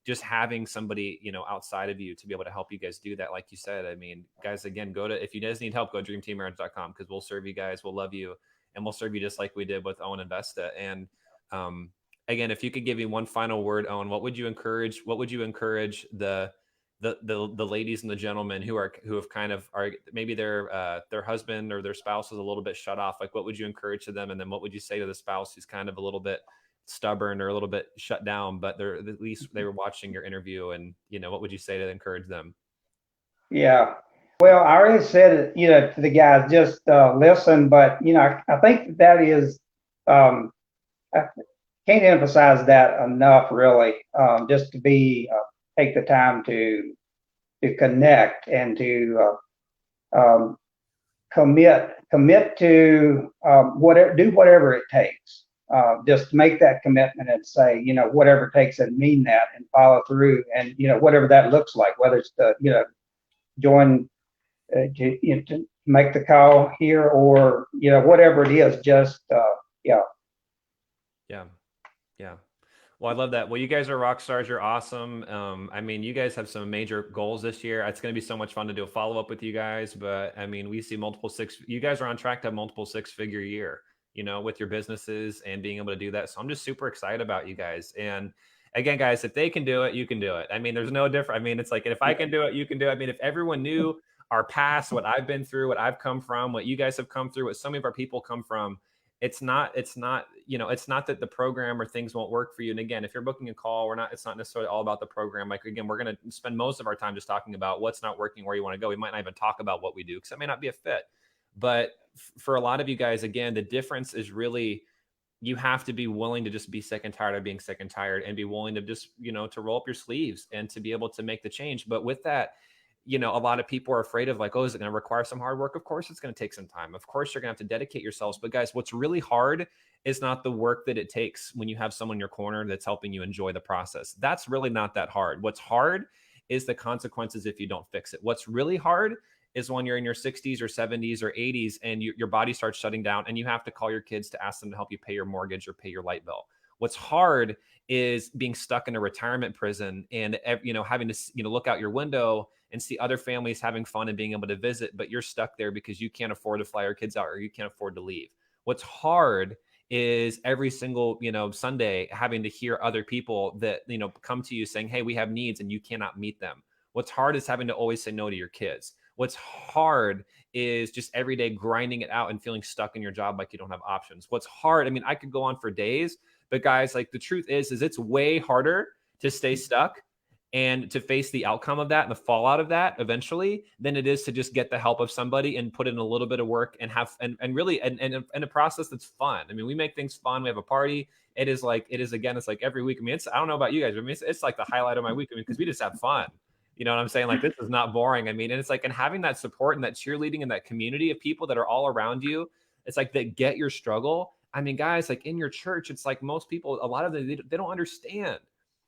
just having somebody, outside of you to be able to help you guys do that. Like you said, I mean, guys, again, if you guys need help, go to dreamteammarriage.com because we'll serve you guys. We'll love you. And we'll serve you just like we did with Owen and Vesta. And, again, if you could give me one final word, Owen, what would you encourage the ladies and the gentlemen who have kind of are maybe their husband or their spouse is a little bit shut off? Like, what would you encourage to them? And then what would you say to the spouse who's kind of a little bit stubborn or a little bit shut down, but at least they were watching your interview, and what would you say to encourage them? Yeah. Well, I already said it, to the guys, just listen, but I think that is I can't emphasize that enough, really. Just to take the time to connect and to commit to do whatever it takes. Just make that commitment and say, whatever it takes, and mean that and follow through, and whatever that looks like, whether it's to join to make the call here or whatever it is, just yeah. Well, I love that. Well, you guys are rock stars. You're awesome. I mean, you guys have some major goals this year. It's going to be so much fun to do a follow-up with you guys. But I mean, we see you guys are on track to have multiple six-figure year, with your businesses and being able to do that. So I'm just super excited about you guys. And again, guys, if they can do it, you can do it. I mean, there's no difference. I mean, it's like, if I can do it, you can do it. I mean, if everyone knew our past, what I've been through, what I've come from, what you guys have come through, what so many of our people come from, it's not that the program or things won't work for you. And again, if you're booking a call, it's not necessarily all about the program. Like, again, we're going to spend most of our time just talking about what's not working, where you want to go. We might not even talk about what we do because it may not be a fit. But for a lot of you guys, again, the difference is really, you have to be willing to just be sick and tired of being sick and tired, and be willing to just, to roll up your sleeves and to be able to make the change. But with that, a lot of people are afraid of like, oh, is it going to require some hard work? Of course, it's going to take some time. Of course, you're going to have to dedicate yourselves. But guys, what's really hard is not the work that it takes when you have someone in your corner that's helping you enjoy the process. That's really not that hard. What's hard is the consequences if you don't fix it. What's really hard is when you're in your 60s or 70s or 80s and your body starts shutting down and you have to call your kids to ask them to help you pay your mortgage or pay your light bill. What's hard is being stuck in a retirement prison and, you know, having to, you know, look out your window and see other families having fun and being able to visit, but you're stuck there because you can't afford to fly your kids out or you can't afford to leave. What's hard is every single, you know, Sunday having to hear other people that, you know, come to you saying, hey, we have needs and you cannot meet them. What's hard is having to always say no to your kids. What's hard is just every day grinding it out and feeling stuck in your job like you don't have options. What's hard, I mean, I could go on for days, but guys, like the truth is it's way harder to stay stuck and to face the outcome of that and the fallout of that eventually than it is to just get the help of somebody and put in a little bit of work and have and really and a process that's fun. I mean, we make things fun. We have a party. It is again, it's like every week. I mean, I don't know about you guys, but I mean, it's like the highlight of my week. I mean, because we just have fun. You know what I'm saying? Like, this is not boring. I mean, and it's like, and having that support and that cheerleading and that community of people that are all around you, it's like that get your struggle. I mean, guys, like in your church, it's like most people, a lot of them, they don't understand.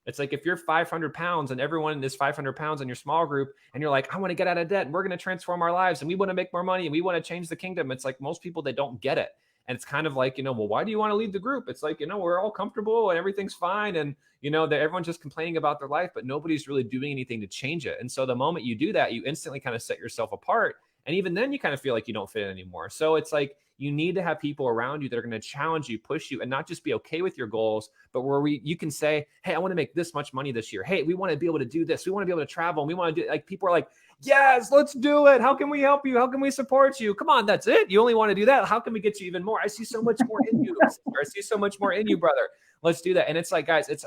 It's like if you're 500 pounds and everyone is 500 pounds in your small group and you're like, I want to get out of debt and we're going to transform our lives and we want to make more money and we want to change the kingdom. It's like most people, they don't get it. And it's kind of like, you know, well, why do you want to leave the group? It's like, you know, we're all comfortable and everything's fine. And, you know, that everyone's just complaining about their life, but nobody's really doing anything to change it. And so the moment you do that, you instantly kind of set yourself apart. And even then you kind of feel like you don't fit anymore. So it's like, you need to have people around you that are going to challenge you, push you, and not just be okay with your goals, but where you can say, hey, I want to make this much money this year. Hey, we want to be able to do this. We want to be able to travel. And we want to do, like, people are like, yes, let's do it. How can we help you? How can we support you? Come on, that's it. You only want to do that. How can we get you even more? I see so much more in you. I see so much more in you, brother. Let's do that. And it's like, guys, it's,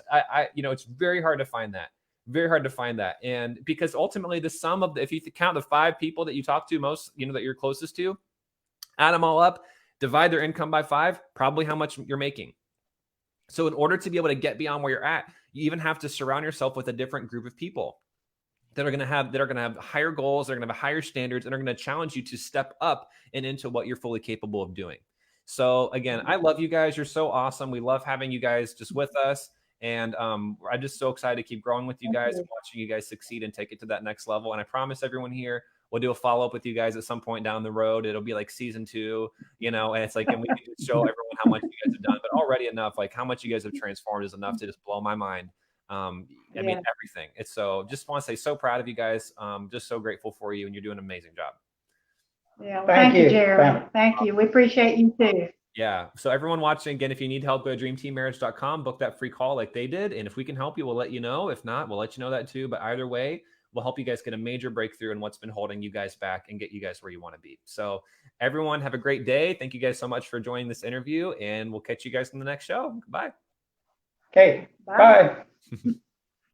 you know, it's very hard to find that. Very hard to find that. And because ultimately the sum of if you count the 5 people that you talk to most, you know, that you're closest to, add them all up, divide their income by 5, probably how much you're making. So in order to be able to get beyond where you're at, you even have to surround yourself with a different group of people that are going to have higher goals, they're going to have higher standards, and are going to challenge you to step up and into what you're fully capable of doing. So again, I love you guys. You're so awesome. We love having you guys just with us. And I'm just so excited to keep growing with you guys and watching you guys succeed and take it to that next level. And I promise everyone here, we'll do a follow-up with you guys at some point down the road. It'll be like season 2, you know, and it's like, and we can just show everyone how much you guys have done, but already enough, like how much you guys have transformed is enough to just blow my mind. I mean, everything. It's so, just want to say so proud of you guys. Just so grateful for you, and you're doing an amazing job. Yeah. Well, thank you, Jeremy. Thank you. We appreciate you too. Yeah. So everyone watching, again, if you need help, go to dreamteammarriage.com, book that free call like they did. And if we can help you, we'll let you know. If not, we'll let you know that too. But either way, we'll help you guys get a major breakthrough in what's been holding you guys back and get you guys where you want to be. So everyone have a great day. Thank you guys so much for joining this interview, and we'll catch you guys in the next show. Goodbye. Okay. Bye.